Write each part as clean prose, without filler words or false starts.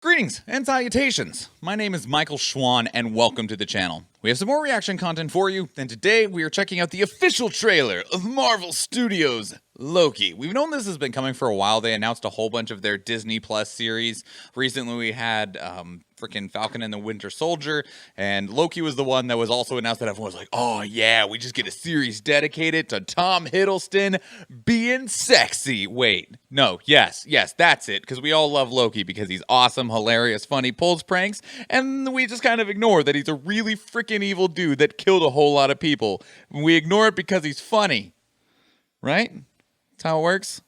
Greetings and salutations. My name is Michael Schwahn and welcome to the channel. We have some more reaction content for you, and today we are checking out the official trailer of Marvel Studios' Loki. We've known this has been coming for a while. They announced a whole bunch of their Disney Plus series. Recently we had freaking Falcon and the Winter Soldier, and Loki was the one that was also announced that everyone was like, oh yeah, we just get a series dedicated to Tom Hiddleston being sexy. Wait, no, yes, that's it, because we all love Loki because he's awesome, hilarious, funny, pulls pranks, and we just kind of ignore that he's a really freaking evil dude that killed a whole lot of people. We ignore it because he's funny, right? That's how it works.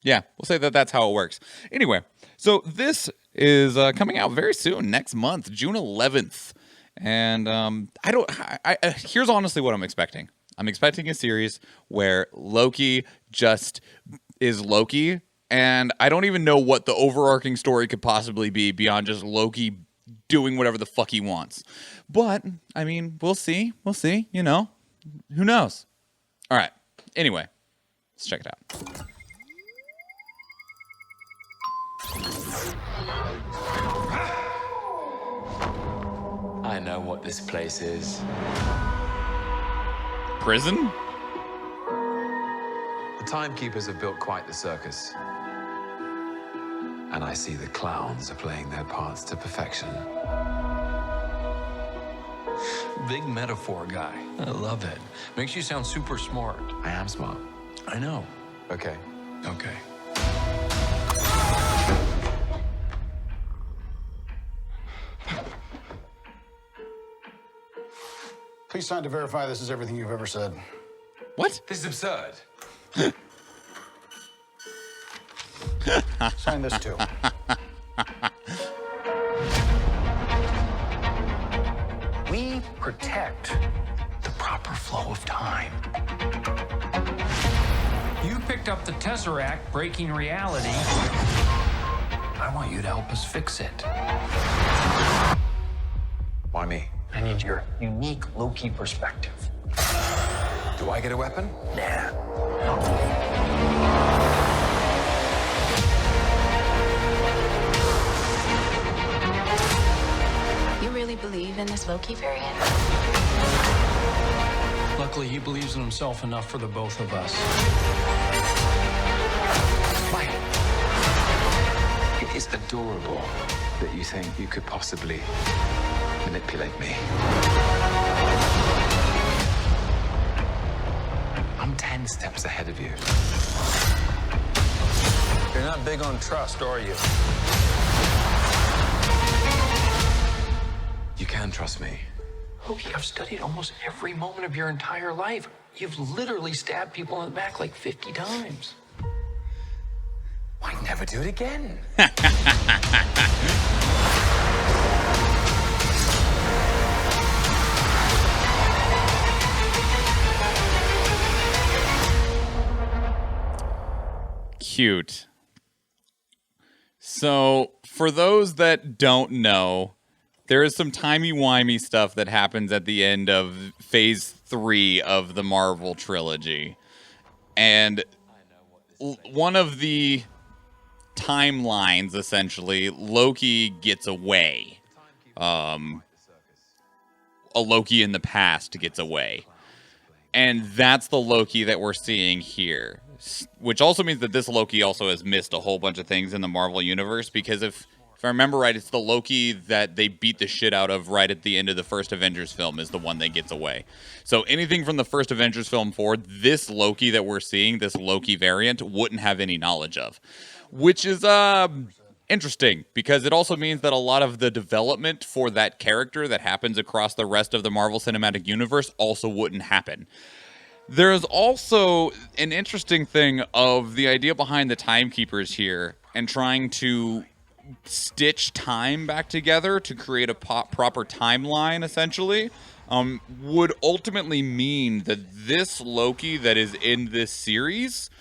Yeah, we'll say that that's how it works. Anyway, so this is coming out very soon, next month, June 11th. And here's honestly what I'm expecting. I'm expecting a series where Loki just is Loki, and I don't even know what the overarching story could possibly be beyond just Loki doing whatever the fuck he wants. But, I mean, we'll see, you know, who knows? All right, anyway, let's check it out. I know what this place is. Prison? The timekeepers have built quite the circus. And I see the clowns are playing their parts to perfection. Big metaphor guy. I love it. Makes you sound super smart. I am smart. I know. Okay. Okay. Please sign to verify this is everything you've ever said. What? This is absurd. Sign this too. We protect the proper flow of time. You picked up the Tesseract, breaking reality. I want you to help us fix it. Why me? I need your unique Loki perspective. Do I get a weapon? Nah. You really believe in this Loki variant? Luckily, he believes in himself enough for the both of us. Why? It is adorable that you think you could possibly manipulate me. I'm 10 steps ahead of you. You're not big on trust, are you? You can trust me. Loki, I've studied almost every moment of your entire life. You've literally stabbed people in the back like 50 times. Why never do it again? Cute. So, for those that don't know, there is some timey-wimey stuff that happens at the end of Phase 3 of the Marvel trilogy. And one of the timelines, essentially, Loki gets away. A Loki in the past gets away. And that's the Loki that we're seeing here. Which also means that this Loki also has missed a whole bunch of things in the Marvel Universe, because if I remember right, it's the Loki that they beat the shit out of right at the end of the first Avengers film is the one that gets away. So anything from the first Avengers film forward, this Loki that we're seeing, this Loki variant, wouldn't have any knowledge of. Which is interesting, because it also means that a lot of the development for that character that happens across the rest of the Marvel Cinematic Universe also wouldn't happen. There is also an interesting thing of the idea behind the timekeepers here and trying to stitch time back together to create a proper timeline, essentially, would ultimately mean that this Loki that is in this series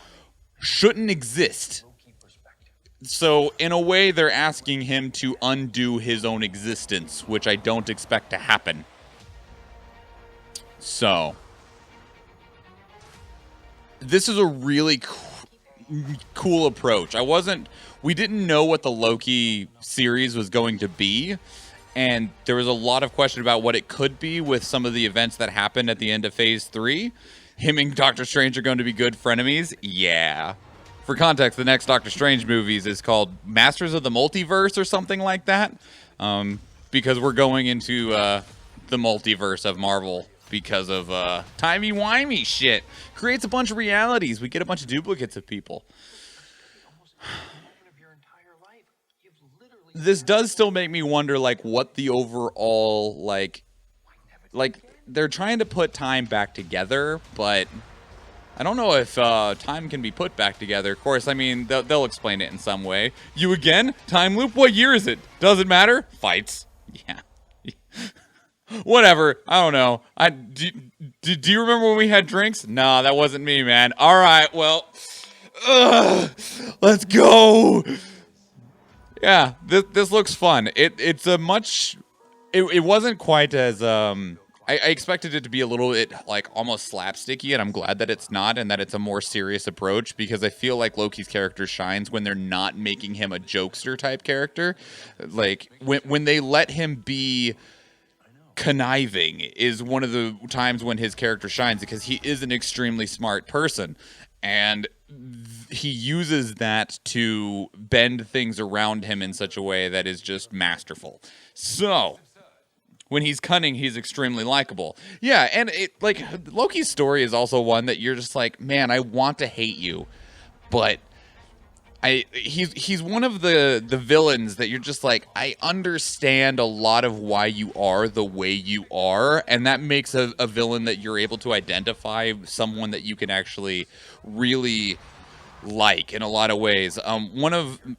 shouldn't exist. So, in a way, they're asking him to undo his own existence, which I don't expect to happen. So, this is a really cool approach. I wasn't we didn't know what the Loki series was going to be. And there was a lot of question about what it could be with some of the events that happened at the end of Phase 3. Him and Doctor Strange are going to be good frenemies? Yeah. For context, the next Doctor Strange movies is called Masters of the Multiverse or something like that. Because we're going into the multiverse of Marvel because of timey-wimey shit. Creates a bunch of realities. We get a bunch of duplicates of people. This does still make me wonder, like, what the overall, like, they're trying to put time back together, but I don't know if time can be put back together. Of course, I mean, they'll explain it in some way. You again? Time loop? What year is it? Doesn't matter. Fights. Yeah. Whatever. I don't know. Do you remember when we had drinks? No, that wasn't me, man. All right, well, let's go. Yeah, this looks fun. It's a much... It wasn't quite as... I expected it to be a little bit, like, almost slapsticky, and I'm glad that it's not, and that it's a more serious approach, because I feel like Loki's character shines when they're not making him a jokester-type character. Like, when they let him be conniving is one of the times when his character shines, because he is an extremely smart person, and he uses that to bend things around him in such a way that is just masterful. So... when he's cunning, he's extremely likable. Yeah, and Loki's story is also one that you're just like, man, I want to hate you, but he's one of the villains that you're just like, I understand a lot of why you are the way you are, and that makes a villain that you're able to identify, someone that you can actually really like in a lot of ways.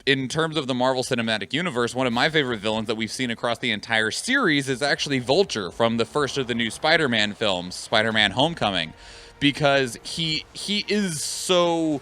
In terms of the Marvel Cinematic Universe, one of my favorite villains that we've seen across the entire series is actually Vulture from the first of the new Spider-Man films, Spider-Man Homecoming, because he is so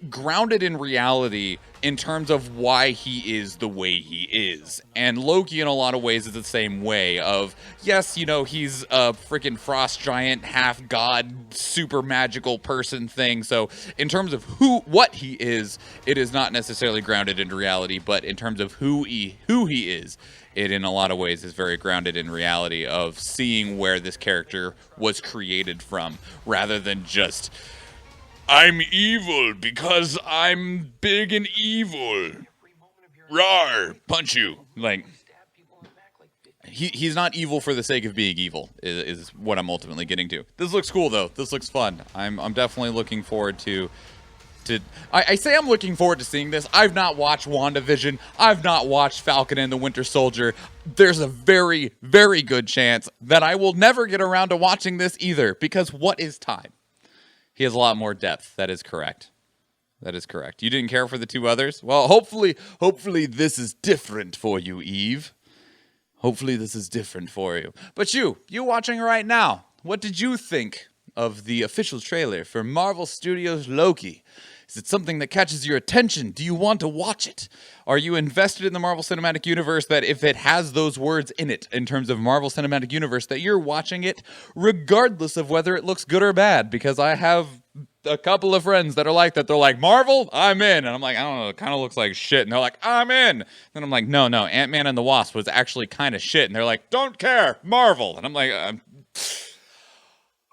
grounded in reality in terms of why he is the way he is. And Loki in a lot of ways is the same way of, yes, you know, he's a freaking frost giant, half god, super magical person thing. So in terms of what he is, it is not necessarily grounded in reality, but in terms of who he is, it in a lot of ways is very grounded in reality of seeing where this character was created from, rather than just, I'm evil because I'm big and evil. Rawr, punch you. Like, he's not evil for the sake of being evil, is what I'm ultimately getting to. This looks cool, though. This looks fun. I'm definitely looking forward to... I say I'm looking forward to seeing this. I've not watched WandaVision. I've not watched Falcon and the Winter Soldier. There's a very, very good chance that I will never get around to watching this either, because what is time? He has a lot more depth. That is correct. That is correct. You didn't care for the two others? Well, hopefully this is different for you, Eve. Hopefully this is different for you. But you watching right now, what did you think of the official trailer for Marvel Studios' Loki? Is it something that catches your attention? Do you want to watch it? Are you invested in the Marvel Cinematic Universe that if it has those words in it, in terms of Marvel Cinematic Universe, that you're watching it regardless of whether it looks good or bad? Because I have a couple of friends that are like that. They're like, Marvel? I'm in. And I'm like, I don't know, it kind of looks like shit. And they're like, I'm in. And I'm like, no, Ant-Man and the Wasp was actually kind of shit. And they're like, don't care, Marvel. And I'm like,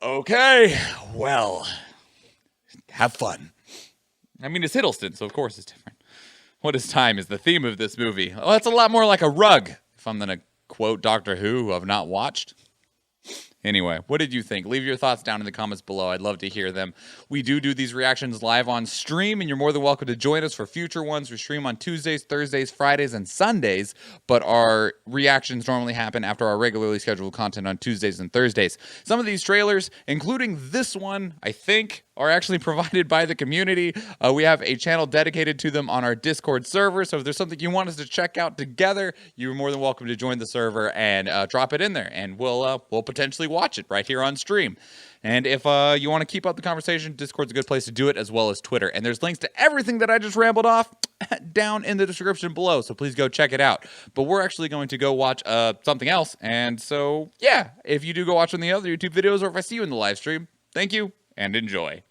okay, well, have fun. I mean, it's Hiddleston, so of course it's different. What is time is the theme of this movie. Oh, that's a lot more like a rug, if I'm going to quote Doctor Who, I've not watched. Anyway, what did you think? Leave your thoughts down in the comments below. I'd love to hear them. We do these reactions live on stream, and you're more than welcome to join us for future ones. We stream on Tuesdays, Thursdays, Fridays, and Sundays, but our reactions normally happen after our regularly scheduled content on Tuesdays and Thursdays. Some of these trailers, including this one, I think, are actually provided by the community. We have a channel dedicated to them on our Discord server, so if there's something you want us to check out together, you're more than welcome to join the server and drop it in there, and we'll potentially watch it right here on stream. And if you want to keep up the conversation, Discord's a good place to do it, as well as Twitter. And there's links to everything that I just rambled off down in the description below, so please go check it out. But we're actually going to go watch something else, and so, yeah, if you do go watch one of the other YouTube videos, or if I see you in the live stream, thank you, and enjoy.